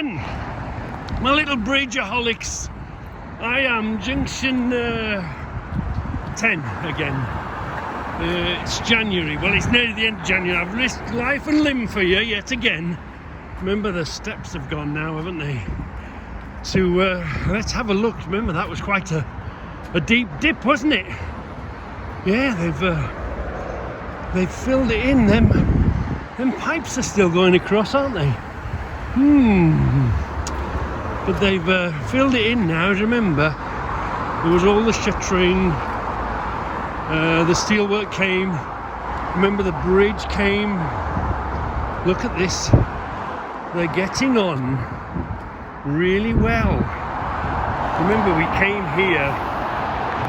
again, my little bridgeaholics. I am junction 10 again. It's January. Well, it's nearly the end of January. I've risked life and limb for you yet again. Remember, the steps have gone now, haven't they? So let's have a look. Remember, that was quite a deep dip, wasn't it? Yeah, they've filled it in. Them pipes are still going across, aren't they? But they've filled it in now. Remember, there was all the shuttering. The steelwork came. Remember, the bridge came. Look at this. They're getting on really well. Remember, we came here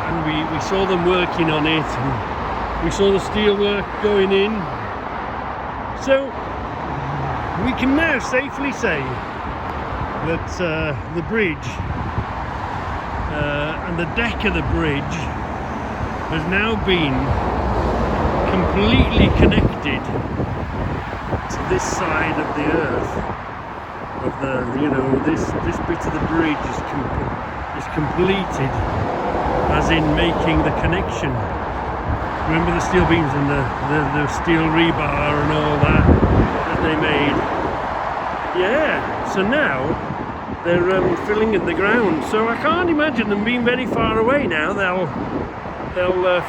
and we saw them working on it, and we saw the steelwork going in. So we can now safely say that the bridge and the deck of the bridge has now been completely connected to this side of the earth. Of the, you know, this bit of the bridge is completed, as in making the connection. Remember the steel beams and the steel rebar and all that they made. Yeah. So now they're filling in the ground. So I can't imagine them being very far away now. They'll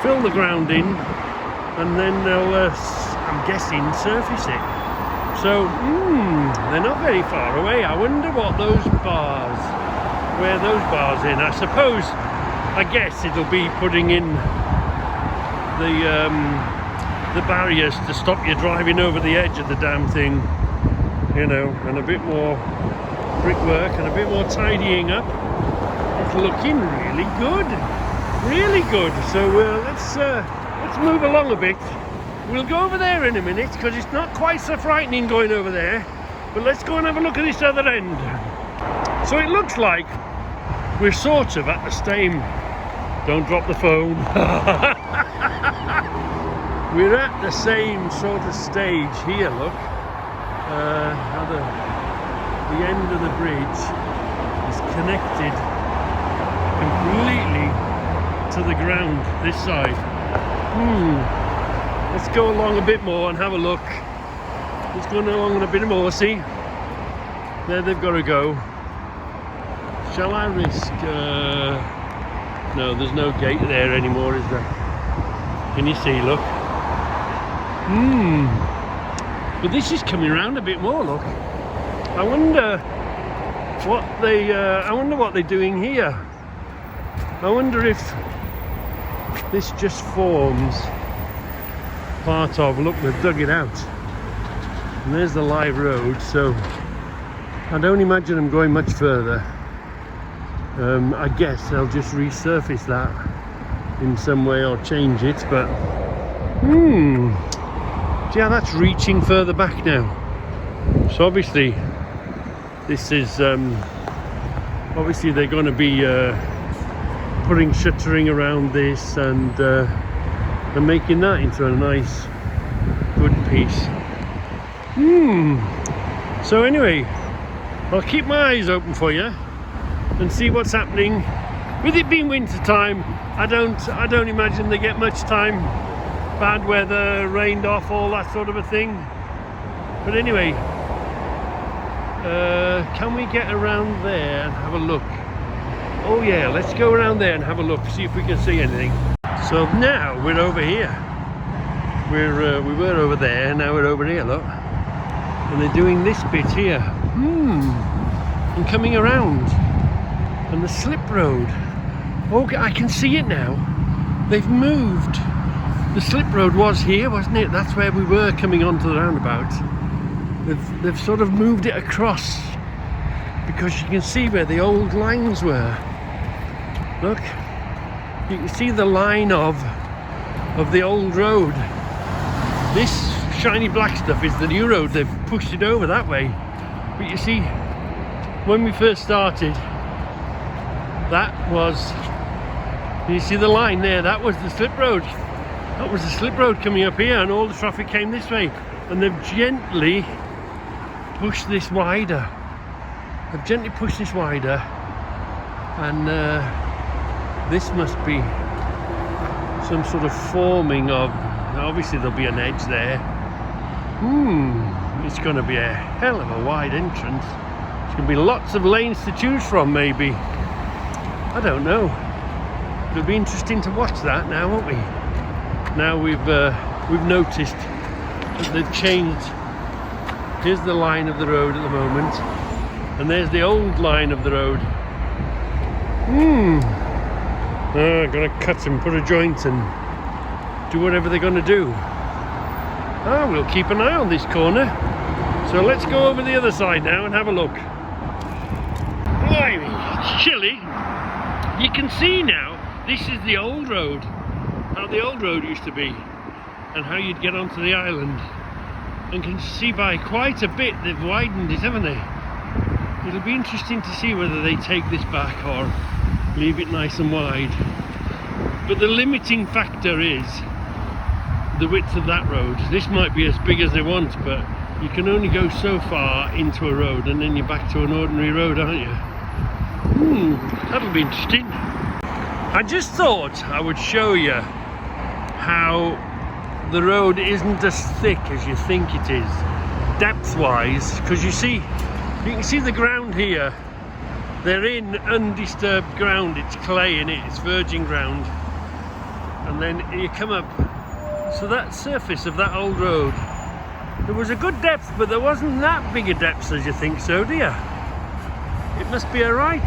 fill the ground in, and then they'll, I'm guessing, surface it. So, they're not very far away. I wonder what those bars, where those bars in. I guess it'll be putting in the barriers to stop you driving over the edge of the damn thing, you know, and a bit more brickwork and a bit more tidying up. It's looking really good. Really good. So let's move along a bit. We'll go over there in a minute, because it's not quite so frightening going over there. But let's go and have a look at this other end. So it looks like we're sort of at the same. Don't drop the phone. We're at the same sort of stage here. Look, the end of the bridge is connected completely to the ground this side. Let's go along a bit more and have a look. Let's go along a bit more. See, there they've got to go. Shall I risk? No, there's no gate there anymore, is there? Can you see? Look. But this is coming around a bit more. Look. I wonder what they're doing here. I wonder if this just forms part of, look, they've dug it out, and there's the live road, so I don't imagine them going much further. I guess they'll just resurface that in some way or change it, but yeah, that's reaching further back now. So obviously this is obviously they're going to be putting shuttering around this and making that into a nice good piece. So anyway, I'll keep my eyes open for you and see what's happening. With it being winter time, I don't imagine they get much time. Bad weather, rained off, all that sort of a thing. But anyway, can we get around there and have a look? Oh yeah, let's go around there and have a look, see if we can see anything. So now we're over here. We were over there, now we're over here, look. And they're doing this bit here. And coming around. And the slip road. Oh, I can see it now. They've moved. The slip road was here, wasn't it? That's where we were coming onto the roundabout. They've sort of moved it across, because you can see where the old lines were. Look, you can see the line of the old road. This shiny black stuff is the new road. They've pushed it over that way. But you see, when we first started, that was, you see the line there, that was the slip road. That was the slip road coming up here, and all the traffic came this way. And they've gently pushed this wider. I've gently pushed this wider, and this must be some sort of forming of, obviously there'll be an edge there. It's going to be a hell of a wide entrance. There's going to be lots of lanes to choose from, maybe. I don't know. It'll be interesting to watch that now, won't we? Now we've noticed that they've changed. Here's the line of the road at the moment, and there's the old line of the road. I'm going to cut and put a joint and do whatever they're going to do. We'll keep an eye on this corner. So let's go over the other side now and have a look. Blimey, it's chilly. You can see now, this is the old road. How the old road used to be, and how you'd get onto the island. And can see by quite a bit they've widened it, haven't they? It'll be interesting to see whether they take this back or leave it nice and wide. But the limiting factor is the width of that road. This might be as big as they want, but you can only go so far into a road, and then you're back to an ordinary road, aren't you? That'll be interesting. I just thought I would show you how the road isn't as thick as you think it is, depth-wise, because you can see the ground here. They're in undisturbed ground. It's clay in it, it's virgin ground. And then you come up, so that surface of that old road, there was a good depth, but there wasn't that big a depth as you think so, do you? It must be a right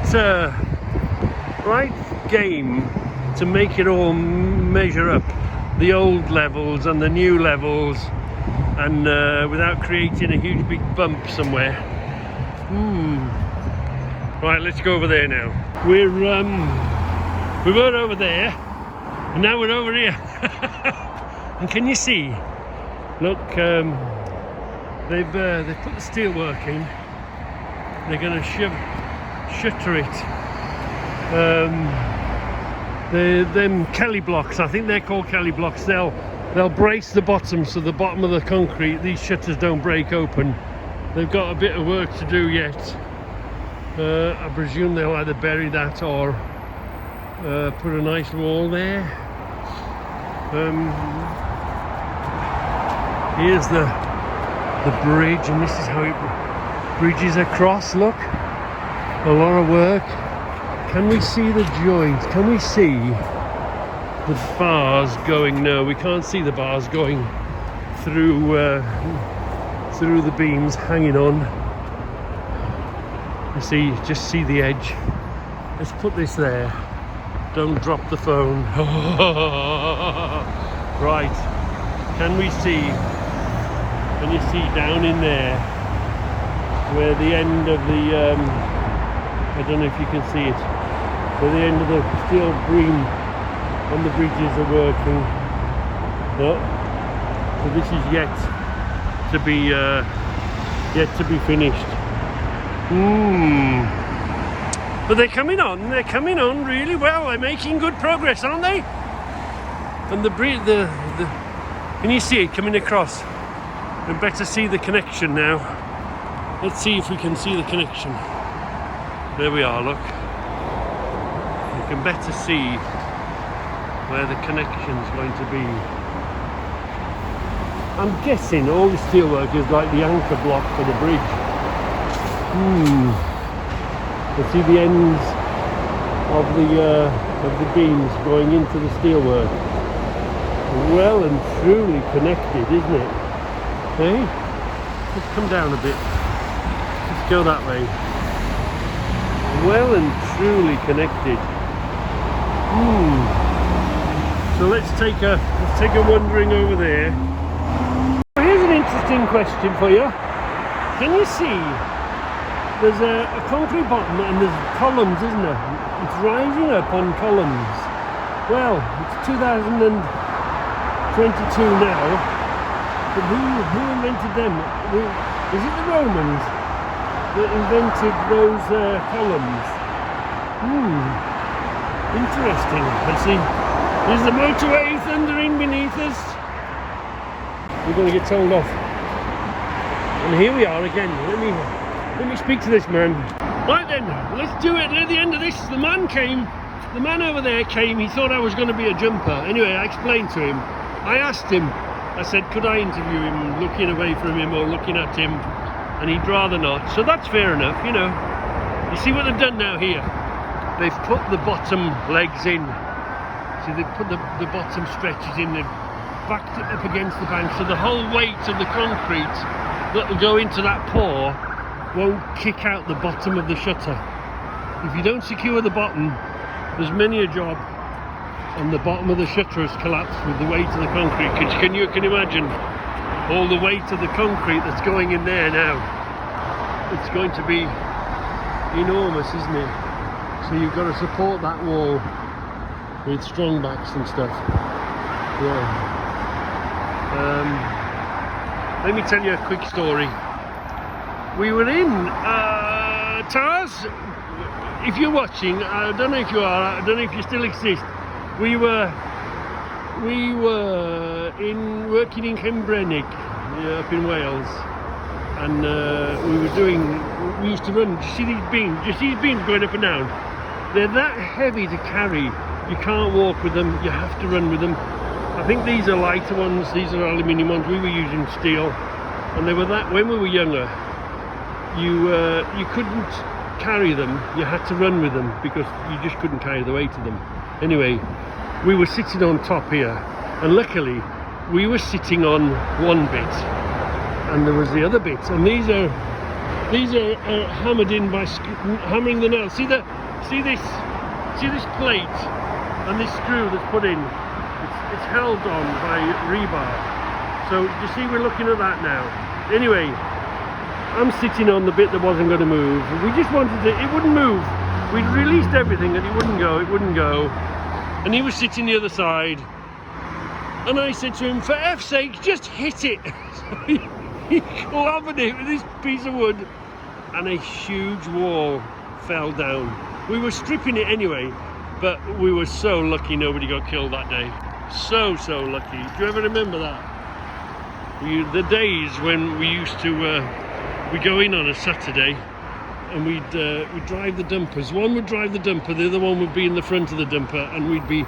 game to make it all measure up, the old levels and the new levels, and without creating a huge big bump somewhere. Right, let's go over there now. We were over there, and now we're over here. And can you see? Look, they've put the steel work in. They're going to shutter it. Them Kelly blocks, I think they're called Kelly blocks. They'll brace the bottom, so the bottom of the concrete, these shutters don't break open. They've got a bit of work to do yet. I presume they'll either bury that or put a nice wall there. Here's the bridge, and this is how it bridges across. Look, a lot of work. Can we see the joint? Can we see the bars going? No, we can't see the bars going through the beams hanging on. You see, just see the edge. Let's put this there. Don't drop the phone. Right. Can we see? Can you see down in there where the end of the I don't know if you can see it, where the end of the steel beam on the bridges are working. No. So this is yet to be finished. But they're coming on really well. They're making good progress, aren't they? And the can you see it coming across? And better see the connection now. Let's see if we can see the connection. There we are, look. You can better see where the connection's going to be. I'm guessing all the steelwork is like the anchor block for the bridge. You see the ends of the beams going into the steelwork. Well and truly connected, isn't it? Hey, let's come down a bit. Let's go that way. Well and truly connected. So let's take a wandering over there. Here's an interesting question for you. Can you see? There's a concrete bottom and there's columns, isn't there? It's rising up on columns. Well, it's 2022 now. But who invented them? Is it the Romans that invented those columns? Interesting. Let's see. Is the motorway thundering beneath us? We're going to get told off. And here we are again. Let me speak to this man. Right then, let's do it. At the end of this, the man over there came, he thought I was going to be a jumper. Anyway, I explained to him. I asked him, I said, could I interview him looking away from him or looking at him? And he'd rather not. So that's fair enough, you know. You see what they've done now here? They've put the bottom legs in. See, they've put the bottom stretches in. They've backed it up against the bank, so the whole weight of the concrete that will go into that pour won't kick out the bottom of the shutter. If you don't secure the bottom, there's many a job and the bottom of the shutter has collapsed with the weight of the concrete. Can you imagine all the weight of the concrete that's going in there now? It's going to be enormous, isn't it? So you've got to support that wall with strong backs and stuff. Yeah. Let me tell you a quick story. We were in Tars. If you're watching, I don't know if you are, I don't know if you still exist. We were working in Cambrennig, up in Wales, and we used to run. Do you see these beams? Do you see these beams going up and down? They're that heavy to carry. You can't walk with them. You have to run with them. I think these are lighter ones. These are aluminium ones. We were using steel, and they were that. When we were younger, you couldn't carry them. You had to run with them because you just couldn't carry the weight of them. Anyway, we were sitting on top here, and luckily we were sitting on one bit, and there was the other bit, and these are hammered in by hammering the nails. See this plate and this screw that's put in. It's held on by rebar. So you see, we're looking at that now. Anyway, I'm sitting on the bit that wasn't going to move. We just wanted it wouldn't move. We'd released everything and it wouldn't go. And he was sitting the other side. And I said to him, for F's sake, just hit it. So he clobbered it with this piece of wood, and a huge wall fell down. We were stripping it anyway, but we were so lucky nobody got killed that day. So lucky. Do you ever remember that? The days when we used to we'd go in on a Saturday and we'd drive the dumpers. One would drive the dumper, the other one would be in the front of the dumper, and we'd be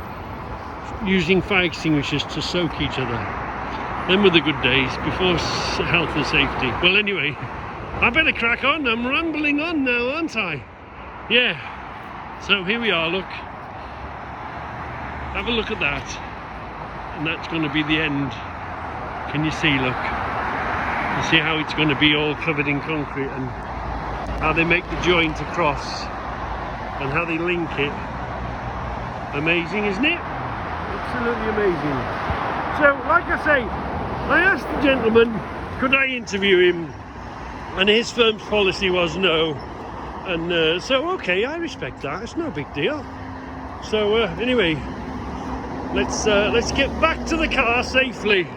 using fire extinguishers to soak each other. Them were the good days before health and safety. Well, anyway, I better crack on. I'm rambling on now, aren't I? Yeah. So here we are, look. Have a look at that. And that's going to be the end. Can you see, look? You see how it's going to be all covered in concrete, and how they make the joint across and how they link it. Amazing, isn't it? Absolutely amazing. So, like I say, I asked the gentleman, could I interview him? And his firm's policy was no. And so, okay, I respect that. It's no big deal. So, anyway, let's get back to the car safely.